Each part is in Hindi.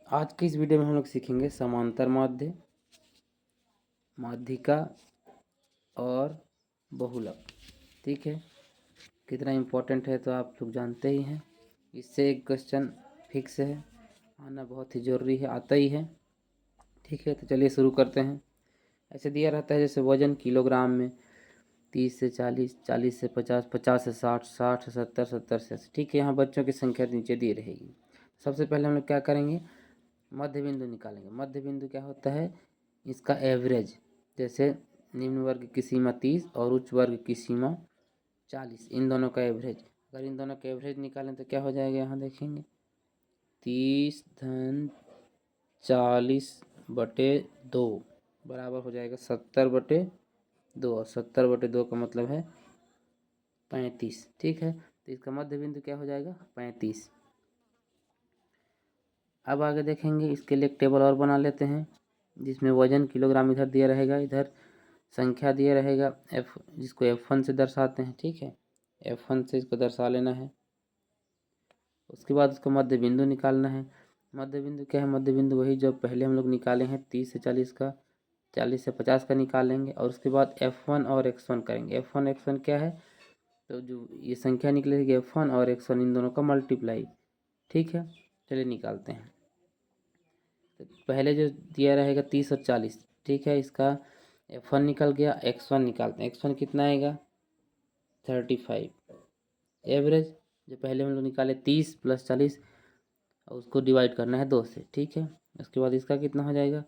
आज की इस वीडियो में हम लोग सीखेंगे समांतर माध्य, माध्यिका और बहुलक। ठीक है, कितना इम्पोर्टेंट है तो आप लोग जानते ही हैं। इससे एक क्वेश्चन फिक्स है, आना बहुत ही ज़रूरी है, आता ही है। ठीक है, तो चलिए शुरू करते हैं। ऐसे दिया रहता है जैसे वजन किलोग्राम में 30 से 40, 40 से 50, 50 से 60, 60 से 70, 70 से 80। ठीक है, यहाँ बच्चों की संख्या नीचे दी रहेगी। सबसे पहले हम लोग क्या करेंगे, मध्य बिंदु निकालेंगे। मध्य बिंदु क्या होता है, इसका एवरेज। जैसे निम्न वर्ग की सीमा 30 और उच्च वर्ग की सीमा 40, इन दोनों का एवरेज। अगर इन दोनों का एवरेज निकालें तो क्या हो जाएगा, यहाँ देखेंगे 30 धन 40/2 बराबर हो जाएगा 70/2। और 70/2 का मतलब है 35। ठीक है, तो इसका मध्य बिंदु क्या हो जाएगा, 35। अब आगे देखेंगे, इसके लिए एक टेबल और बना लेते हैं जिसमें वजन किलोग्राम इधर दिया रहेगा, इधर संख्या दिया रहेगा एफ, जिसको F1 से दर्शाते हैं। ठीक है, F1 से इसको दर्शा लेना है। उसके बाद उसको मध्य बिंदु निकालना है। मध्य बिंदु क्या है, मध्य बिंदु वही जो पहले हम लोग निकाले हैं 30 से 40 का, 40 से 50 का निकालेंगे और उसके बाद F1 और X1 करेंगे। F1 X1 क्या है, तो जो ये संख्या निकलेगी F1 और X1 इन दोनों का मल्टीप्लाई। ठीक है, चलिए निकालते हैं। तो पहले जो दिया रहेगा 30 और 40। ठीक है, इसका F1 निकल गया, X1 निकालते हैं। X1 कितना आएगा, 35। एवरेज जो पहले हम लोग निकाले 30 + 40 और उसको डिवाइड करना है 2 से। ठीक है, उसके बाद इसका कितना हो जाएगा,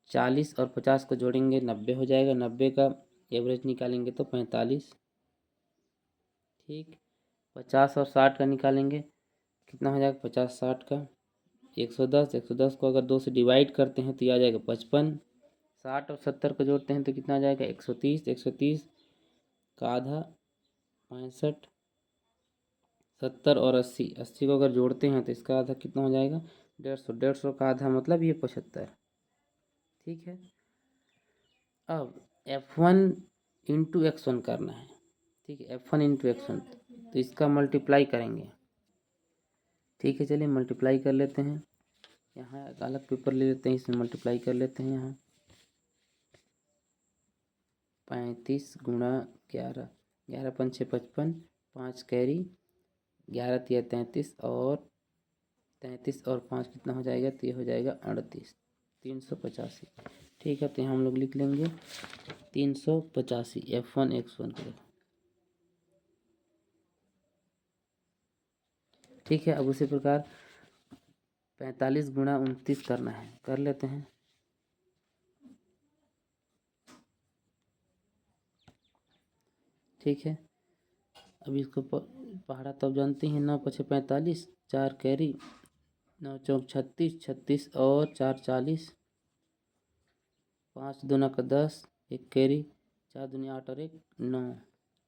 40 और 50 को जोड़ेंगे 90 हो जाएगा। 90 का एवरेज निकालेंगे तो 45। ठीक, 50 और 60 का निकालेंगे, कितना हो जाएगा 50 60 का 110। 110 को अगर 2 से डिवाइड करते हैं तो ये आ जाएगा 55। 60 और 70 को जोड़ते हैं तो कितना आ जाएगा 130। 130 का आधा 65। 70 और 80, 80 को अगर जोड़ते हैं तो इसका आधा कितना हो जाएगा 150। 150 का आधा मतलब ये 75। ठीक है, अब F1 इंटू X1 करना है। ठीक है, F1 इंटू X1, तो इसका मल्टीप्लाई करेंगे। ठीक है, चलिए मल्टीप्लाई कर लेते हैं। यहाँ एक अलग पेपर ले लेते हैं, इसमें मल्टीप्लाई कर लेते हैं। यहाँ 35 गुणा 11, 11 पंचे 55, 5 कैरी, 11 तिया 33 और 33 और 5 कितना हो जाएगा, तो ये हो जाएगा 38, 385। ठीक है, तो यहाँ हम लोग लिख लेंगे 385 F1 X1 को। ठीक है, अब उसी प्रकार 45 गुणा 29 करना है, कर लेते हैं। ठीक है, अब इसको पहाड़ा तो अब जानते हैं, 9 × 5 = 45, 4 कैरी, 9 × 4 = 36, 36 और 4 = 40, 5 दूना का 10, 1 कैरी, 4 दूनी 8 और 1 9।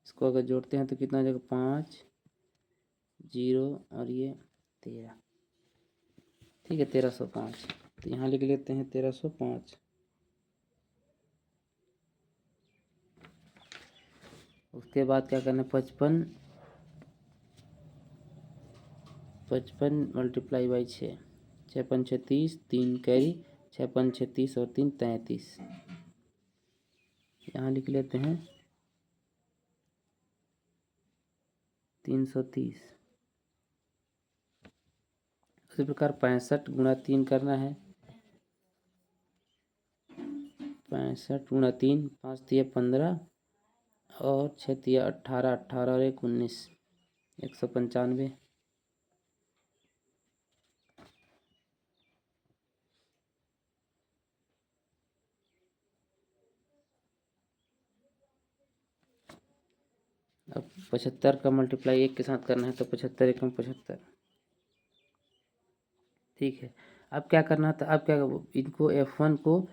इसको अगर जोड़ते हैं तो कितना हो जाएगा 5 0 और ये 13। ठीक है, 1305। तो यहाँ लिख लेते हैं 1305। उसके बाद क्या करना है, 55 मल्टीप्लाई बाई 6, 6 × 5 = 30, 3 कैरी, 6 × 5 = 30 और 3 33। यहाँ लिख लेते हैं 330। उसी प्रकार 65 गुणा 3 करना है। 65 गुणा 3, 5 तिया 15 और 6 तिया 18, 18 और 1 19, 195। अब 75 का मल्टीप्लाई 1 के साथ करना है तो 75 × 1 = 75। ठीक है, अब क्या करना था, अब क्या इनको F1 को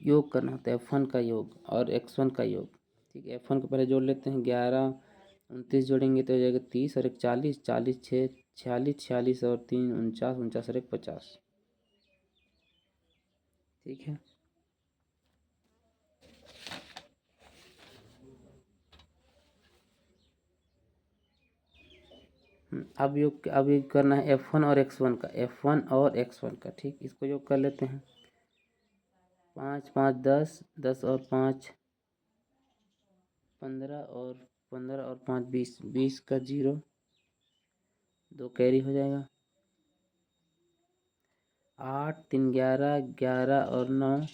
योग करना होता है, F1 का योग और X1 का योग। ठीक है, F1 को पहले जोड़ लेते हैं, 11 29 जोड़ेंगे तो हो जाएगा 30 और 1 40, 40 6 46, 46 और 3 49, 49 और 1 50। ठीक है, अब योग करना है F1 और X1 का, F1 और X1 का। ठीक, इसको योग कर लेते हैं। 5 5 10, 10 और 5 15, और 15 और 5 20, 20 का 0, 2 कैरी हो जाएगा। 8 3 11, 11 और 9,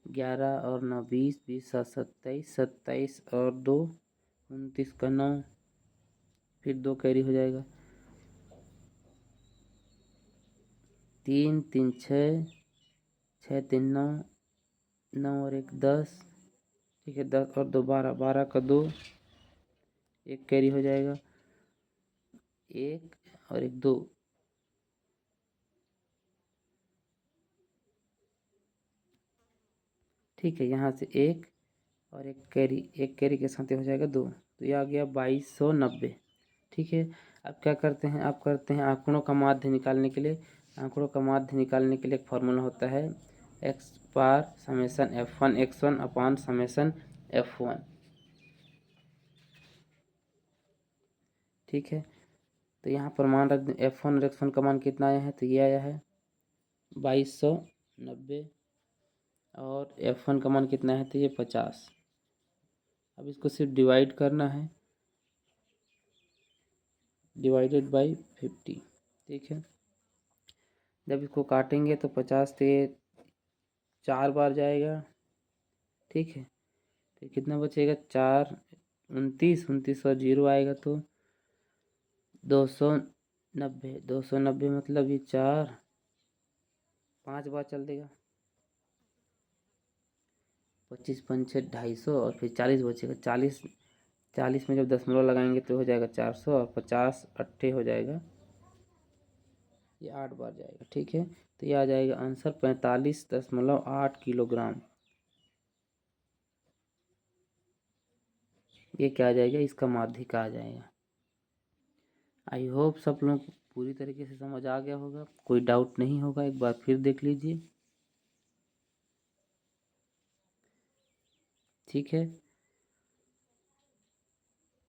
11 और 9 20, 20 7 27, 27 और 2 29 का 9, फिर 2 कैरी हो जाएगा। 3 3 6, 6 3 9, 9 और 1 10, ठीक है। 10 और 2 12, 12 का 2, 1 कैरी हो जाएगा। 1 और 1 2, ठीक है। यहाँ से 1 और 1 कैरी के साथ हो जाएगा 2, तो ये आ गया 2290। ठीक है। अब क्या करते हैं, आप करते हैं आंकड़ों का माध्य निकालने के लिए। आंकड़ों का माध्य निकालने के लिए एक फार्मूला होता है, x बार समेसन F1 X1 अपान समेसन F1। ठीक है, तो यहाँ पर मान रख दें F1 और X1 का मान कितना आया है, तो ये आया है 2290, और F1 का मान कितना है, तो ये 50। अब इसको सिर्फ डिवाइड करना है, डिवाइडेड बाई 50। ठीक है, जब इसको काटेंगे तो 50 से 4 बार जाएगा। ठीक है, तो कितना बचेगा, 4 29, 29 और 0 आएगा तो 290। 290 मतलब ये 4 5 बार चल देगा। 25 पंचे 250, और फिर 40 बचेगा। 40 में जब दशमलव लगाएंगे तो हो जाएगा 400, और 50 अट्ठे हो जाएगा, ये 8 बार जाएगा। ठीक है, तो ये आ जाएगा आंसर 45.8 किलोग्राम। ये क्या आ जाएगा, इसका माध्यिक आ जाएगा। आई होप सब लोग पूरी तरीके से समझ आ गया होगा, कोई डाउट नहीं होगा। एक बार फिर देख लीजिए। ठीक है।